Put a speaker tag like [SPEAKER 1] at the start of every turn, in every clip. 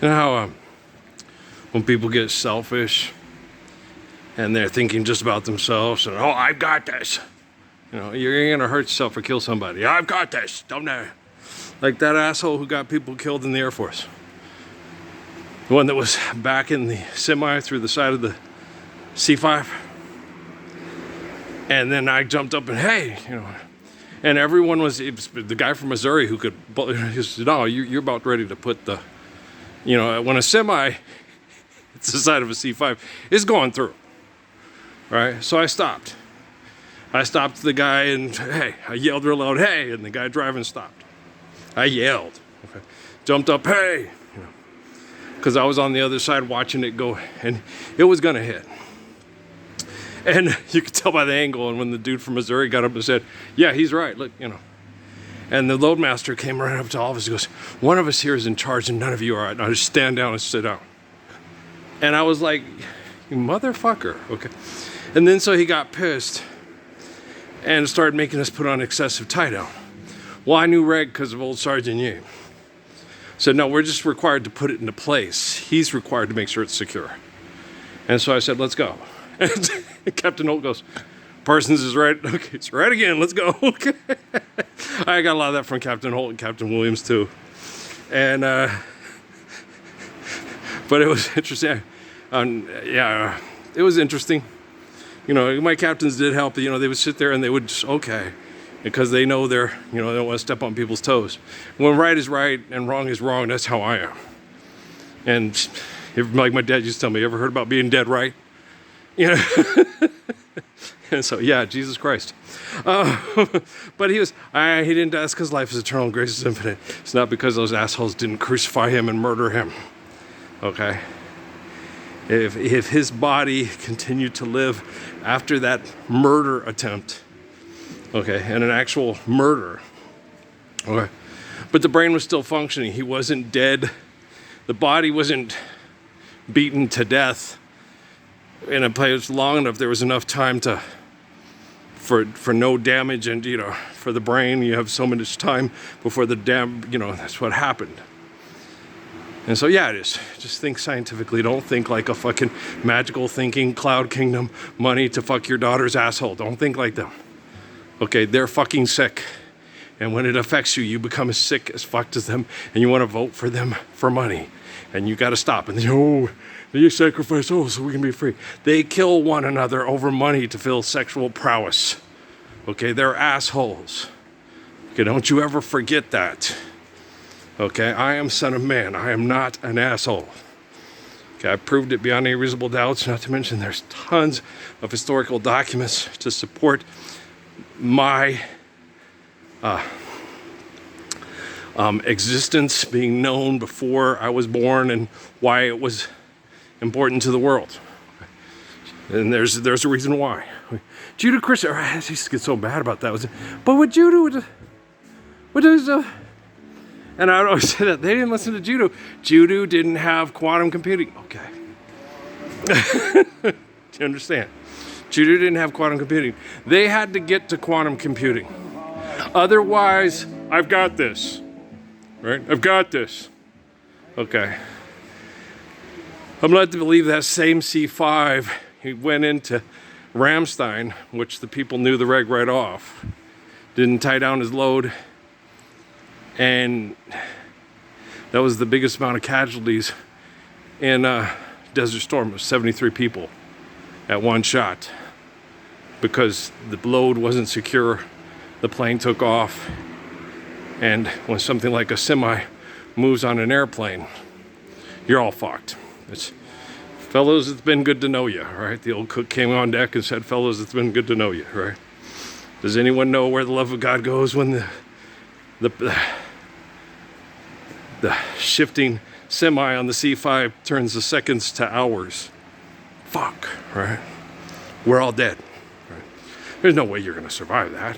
[SPEAKER 1] You know how when people get selfish and they're thinking just about themselves and, oh, I've got this. You know, you're gonna hurt yourself or kill somebody. I've got this, don't know. Like that asshole who got people killed in the Air Force. The one that was back in the semi through the side of the C5. And then I jumped up and, hey, you know, and everyone was the guy from Missouri who could, he said, no, you're about ready to put the, you know, when a semi, it's the side of a C5, is going through, right? So I stopped. I stopped the guy and, hey, I yelled real loud, hey, and the guy driving stopped. I yelled, okay. Jumped up, hey, you know, because I was on the other side watching it go, and it was gonna hit. And you could tell by the angle, and when the dude from Missouri got up and said, yeah, he's right, look, you know. And the loadmaster came right up to all of us, he goes, one of us here is in charge and none of you are. Now just stand down and sit down. And I was like, you motherfucker, okay. And then so he got pissed and started making us put on excessive tie down. Well, I knew Reg because of old Sergeant Yee. Said, no, we're just required to put it into place. He's required to make sure it's secure. And so I said, let's go. And Captain Holt goes, Parsons is right. Okay, it's right again. Let's go. Okay. I got a lot of that from Captain Holt and Captain Williams too. And, but it was interesting. Yeah, it was interesting. You know, my captains did help. You know, they would sit there and they would just, okay, because they know they're, you know, they don't want to step on people's toes. When right is right and wrong is wrong, that's how I am. And if, like my dad used to tell me, you ever heard about being dead right? You know, and so, yeah, Jesus Christ. But he didn't die because life is eternal and grace is infinite. It's not because those assholes didn't crucify him and murder him, okay? If his body continued to live after that murder attempt, okay, and an actual murder, okay, but the brain was still functioning. He wasn't dead. The body wasn't beaten to death in a place long enough. There was enough time for no damage, and, you know, for the brain, you have so much time before the you know, that's what happened. And so, yeah, it is. Just think scientifically. Don't think like a fucking magical thinking cloud kingdom money to fuck your daughter's asshole. Don't think like them. Okay, they're fucking sick. And when it affects you, you become as sick as fucked as them, and you want to vote for them for money. And you got to stop. And oh, you sacrifice, oh, so we can be free. They kill one another over money to feel sexual prowess. Okay, they're assholes. Okay, don't you ever forget that. Okay, I am Son of Man. I am not an asshole. Okay, I proved it beyond any reasonable doubts, not to mention there's tons of historical documents to support my existence being known before I was born and why it was important to the world. And there's a reason why. Judo Christian, I used to get so bad about that. But what Judo, what is and I would always say that they didn't listen to Judo. Judo didn't have quantum computing. Okay. Do you understand? Judo didn't have quantum computing. They had to get to quantum computing. Otherwise, I've got this. Right? I've got this. Okay. I'm led to believe that same C5, he went into Ramstein, which the people knew the reg right off, didn't tie down his load, and that was the biggest amount of casualties in Desert Storm. It was 73 people at one shot because the load wasn't secure. The plane took off, and when something like a semi moves on an airplane, you're all fucked. It's, fellows, it's been good to know you, right? The old cook came on deck and said, fellows, it's been good to know you, right? Does anyone know where the love of God goes when the shifting semi on the C5 turns the seconds to hours? Fuck, right? We're all dead, right? There's no way you're gonna survive that.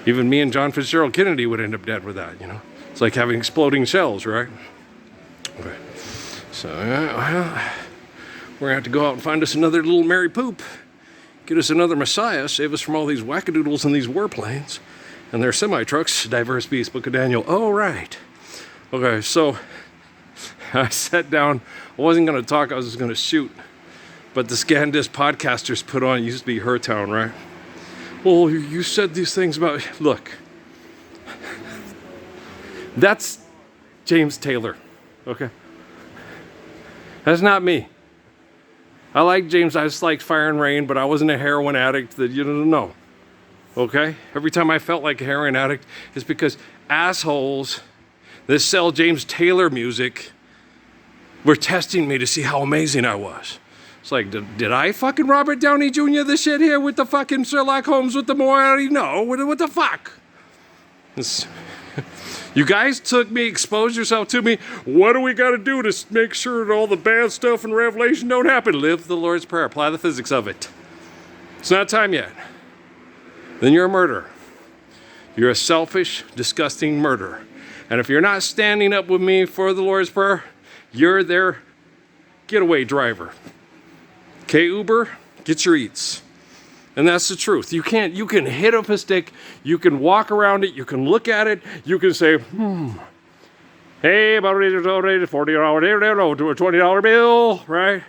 [SPEAKER 1] Even me and John Fitzgerald Kennedy would end up dead with that, you know? It's like having exploding shells, right? Okay. So, well, we're gonna have to go out and find us another little Mary Poop. Get us another Messiah, save us from all these wackadoodles and these warplanes and their semi-trucks. Diverse Beast, Book of Daniel. Oh, right. Okay, so I sat down. I wasn't going to talk. I was just going to shoot. But the Scandis podcasters put on, it used to be Her Town, right? Well, you said these things about... Look. That's James Taylor. Okay? That's not me. I like James. I just liked Fire and Rain, but I wasn't a heroin addict that you don't know. Okay? Every time I felt like a heroin addict, it's because assholes that sell James Taylor music were testing me to see how amazing I was. It's like, did I fucking Robert Downey Jr. this shit here with the fucking Sherlock Holmes with the morality? No. What the fuck? You guys took me, exposed yourself to me. What do we got to do to make sure that all the bad stuff in Revelation don't happen? Live the Lord's Prayer. Apply the physics of it. It's not time yet. Then you're a murderer. You're a selfish, disgusting murderer. And if you're not standing up with me for the Lord's Prayer, you're their getaway driver. Okay, Uber, get your eats. And that's the truth. You can hit up a stick, you can walk around it, you can look at it, you can say, hey, about $40, do a $20 bill, right?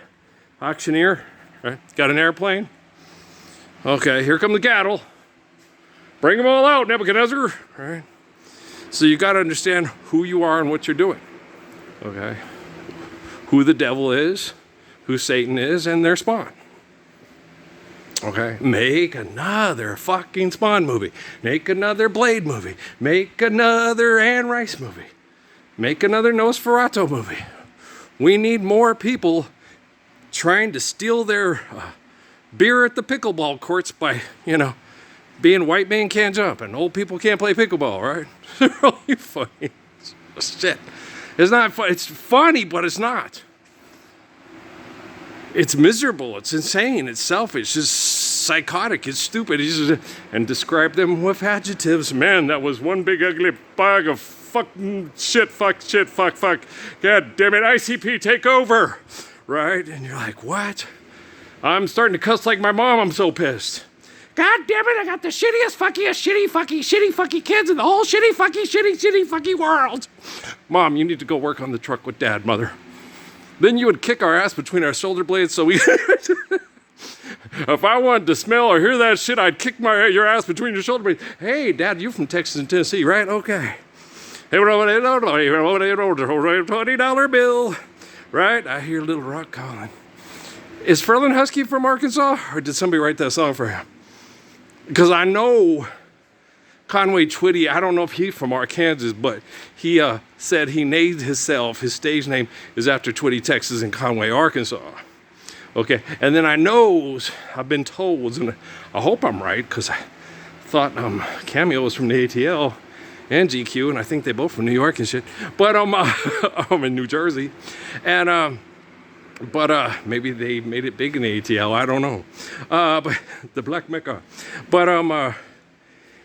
[SPEAKER 1] Auctioneer, right? Got an airplane? Okay, here come the cattle. Bring them all out, Nebuchadnezzar, right? So you got to understand who you are and what you're doing, okay? Who the devil is, who Satan is, and their spawn. Okay, make another fucking Spawn movie. Make another Blade movie. Make another Anne Rice movie. Make another Nosferatu movie. We need more people trying to steal their beer at the pickleball courts by, being white man can't jump and old people can't play pickleball, right? They're really funny. Shit. It's not fun. It's funny, but it's not. It's miserable, it's insane, it's selfish, it's psychotic, it's stupid, and describe them with adjectives. Man, that was one big ugly bag of fucking shit, fuck. God damn it, ICP, take over, right? And you're like, what? I'm starting to cuss like my mom, I'm so pissed. God damn it, I got the shittiest, shitty fucky kids in the whole shitty fucky world. Mom, you need to go work on the truck with Dad, Mother. Then you would kick our ass between our shoulder blades so we... If I wanted to smell or hear that shit, I'd kick your ass between your shoulder blades. Hey, Dad, you from Texas and Tennessee, right? Okay. Hey, $20 bill, right? I hear Little Rock calling. Is Ferlin Husky from Arkansas, or did somebody write that song for him? Because I know Conway Twitty, I don't know if he's from Arkansas, but he said he named himself, his stage name is after Twitty, Texas, and Conway, Arkansas. Okay, and then I've been told, and I hope I'm right, because I thought Cameo was from the ATL and GQ, and I think they both from New York and shit, but I'm in New Jersey, and but maybe they made it big in the ATL, I don't know, but the Black Mecca, but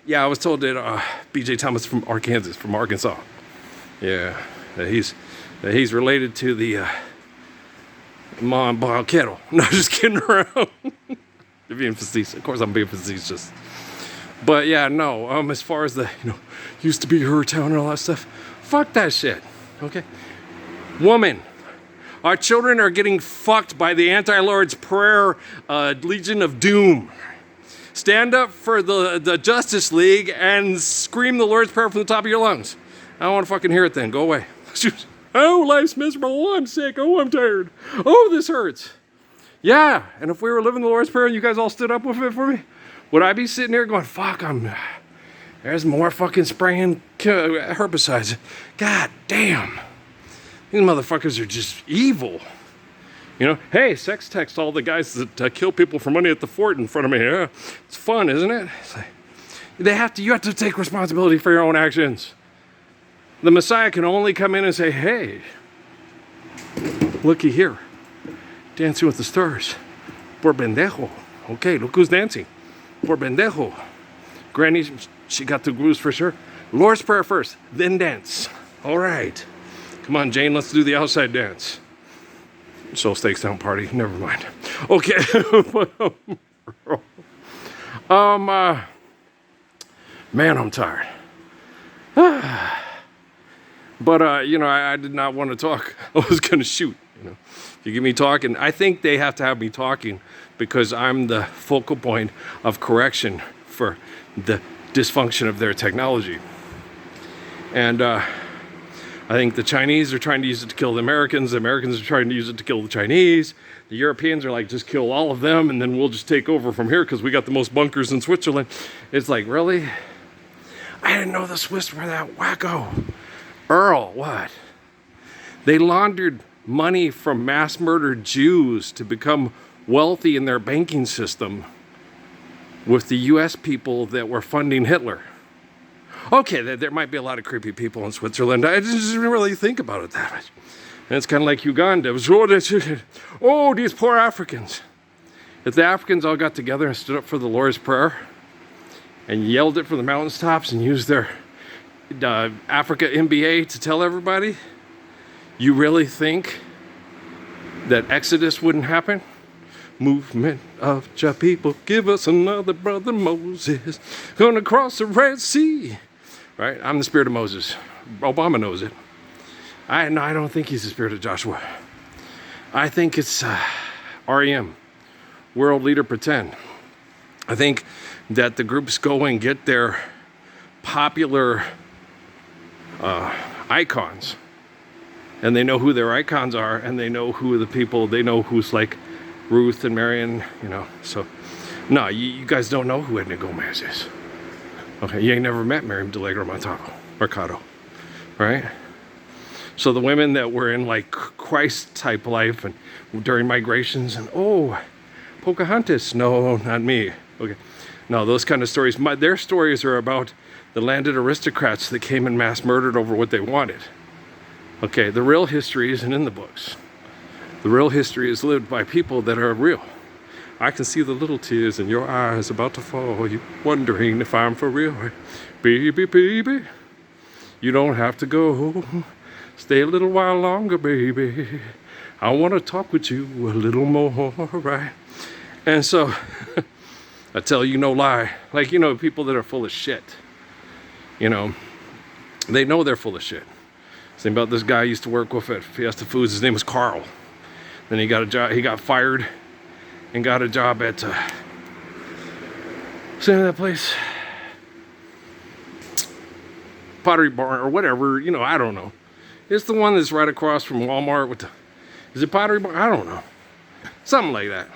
[SPEAKER 1] yeah, I was told that B.J. Thomas from Arkansas. Yeah, that he's related to the Mom Boiled Kettle. No, just kidding around. Being facetious. Of course, I'm being facetious. But yeah, no. As far as the used to be Her Town and all that stuff, fuck that shit. Okay, woman. Our children are getting fucked by the Anti-Lord's Prayer Legion of Doom. Stand up for the Justice League and scream the Lord's Prayer from the top of your lungs. I don't want to fucking hear it then. Go away. Oh, life's miserable. Oh, I'm sick. Oh, I'm tired. Oh, this hurts. Yeah, and if we were living the Lord's Prayer and you guys all stood up with it for me, would I be sitting there going, fuck, there's more fucking spraying herbicides. God damn. These motherfuckers are just evil. Hey, sex text all the guys that kill people for money at the fort in front of me. Yeah, it's fun, isn't it? It's like, you have to take responsibility for your own actions. The Messiah can only come in and say, hey, looky here, dancing with the stars. Por pendejo. Okay, look who's dancing. Por pendejo. Granny, she got the grooves for sure. Lord's Prayer first, then dance. All right. Come on, Jane, let's do the outside dance. Soul Steaks Down Party. Never mind. Okay. Man, I'm tired. But, you know, I did not want to talk. I was going to shoot, you know. You get me talking. I think they have to have me talking because I'm the focal point of correction for the dysfunction of their technology. And I think the Chinese are trying to use it to kill the Americans are trying to use it to kill the Chinese. The Europeans are like, just kill all of them and then we'll just take over from here because we got the most bunkers in Switzerland. It's like, really? I didn't know the Swiss were that wacko. Earl, what? They laundered money from mass murdered Jews to become wealthy in their banking system with the US people that were funding Hitler. Okay, there might be a lot of creepy people in Switzerland. I just didn't really think about it that much. And it's kind of like Uganda. It was, oh, these poor Africans. If the Africans all got together and stood up for the Lord's Prayer and yelled it from the mountaintops and used their Africa MBA to tell everybody, you really think that Exodus wouldn't happen? Movement of Jah people, give us another brother Moses, gonna cross the Red Sea. Right? I'm the spirit of Moses. Obama knows it. I don't think he's the spirit of Joshua. I think it's REM, World Leader Pretend. I think that the groups go and get their popular icons, and they know who their icons are, and they know who the people, they know who's like Ruth and Marion, you know. So, no, you guys don't know who Edna Gomez is. Okay, you ain't never met Miriam DeLegro Mercado, right? So the women that were in like Christ-type life and during migrations and, oh, Pocahontas, no, not me. Okay, no, those kind of stories, their stories are about the landed aristocrats that came and mass murdered over what they wanted. Okay, the real history isn't in the books. The real history is lived by people that are real. I can see the little tears in your eyes about to fall. You wondering if I'm for real. Baby, baby, you don't have to go. Stay a little while longer, baby. I want to talk with you a little more, right? And so, I tell you no lie. Like, you know, people that are full of shit. You know, they know they're full of shit. Same about this guy I used to work with at Fiesta Foods. His name was Carl. Then he got a job. He got fired and got a job at same that place, Pottery Barn or whatever. You know, I don't know. It's the one that's right across from Walmart with the. Is it Pottery Barn? I don't know. Something like that.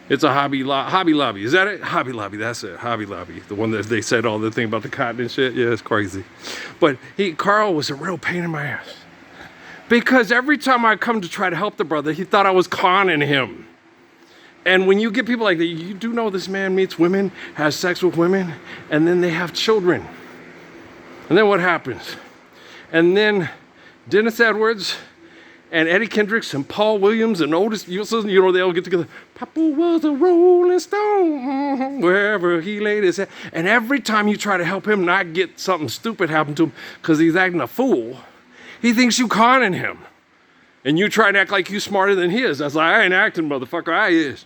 [SPEAKER 1] It's a Hobby Lobby. Is that it? Hobby Lobby. That's it. Hobby Lobby. The one that they said all the thing about the cotton and shit. Yeah, it's crazy. But Carl was a real pain in my ass. Because every time I come to try to help the brother, he thought I was conning him. And when you get people like that, you do know this man meets women, has sex with women, and then they have children. And then what happens? And then Dennis Edwards and Eddie Kendricks and Paul Williams and Otis, you know, they all get together. Papa was a rolling stone wherever he laid his head. And every time you try to help him not get something stupid happen to him because he's acting a fool, he thinks you conning him. And you try to act like you smarter than he is. That's like, I ain't acting, motherfucker, I is.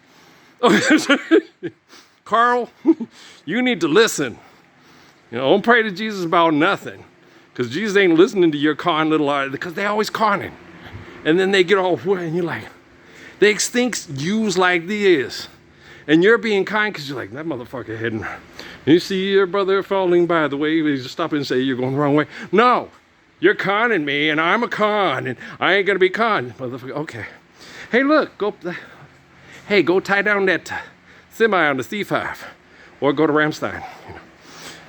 [SPEAKER 1] Carl, you need to listen. You know, don't pray to Jesus about nothing. Because Jesus ain't listening to your con little eye, because they always conning. And then they get all, and you're like, they think you's like this. And you're being kind because you're like, that motherfucker heading. You see your brother falling by the way, you just stop and say you're going the wrong way. No, you're conning me and I'm a con and I ain't gonna be con. Motherfucker, okay. Hey, look, go tie down that semi on the C5 or go to Ramstein. You know.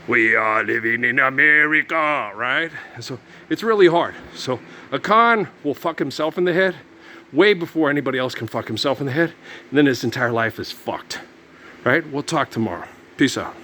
[SPEAKER 1] We are living in America, right? And so it's really hard. So a con will fuck himself in the head way before anybody else can fuck himself in the head. And then his entire life is fucked, right? We'll talk tomorrow. Peace out.